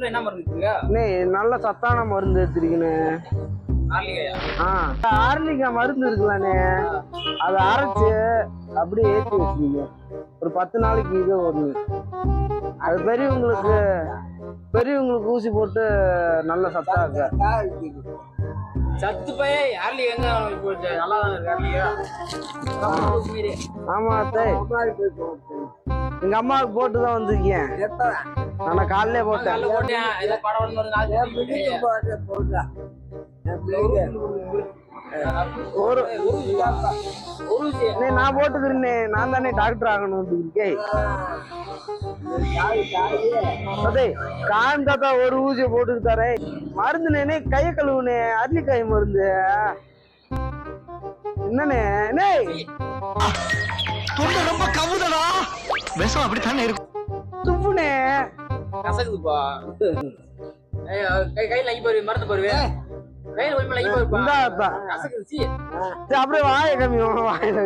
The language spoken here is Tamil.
என்ன மருந்து நல்ல சத்தான மருந்து எடுத்துருக்கீங்க. ஆர்லிகா மருந்து இருக்குல்லண்ணே, அதை அரைச்சு அப்படியே ஏற்றி வச்சுக்கீங்க. ஒரு 10 நாளைக்கு இது வருது. அது பெரியவங்களுக்கு ஊசி போட்டு நல்ல சத்தா இருக்கு. சத்து போய் யார்லி எங்க நல்லா தானே இருக்கு. ஆமா எங்க அம்மாவுக்கு போட்டுதான் வந்திருக்கேன். நான் காலையிலே போட்டேன். நான் போட்டுக்கிறேன்னே, நான் தானே டாக்டர் ஆகணும். காந்தாத்தா ஒரு ஊசியை போட்டுக்கு தரேன். மருந்துனே கைய கழுவுனே, அரளிக்காய் மருந்து. என்னண்ணே ரொம்ப கவுதடா விஷம் அப்படித்தானே இருக்கும். துப்புனே கசக்குதுப்பா. கையில நகி போரு, மருந்து போருவே. கையில ஒரு நகி போருப்பா. அப்படியே வாய கம்மி வாயில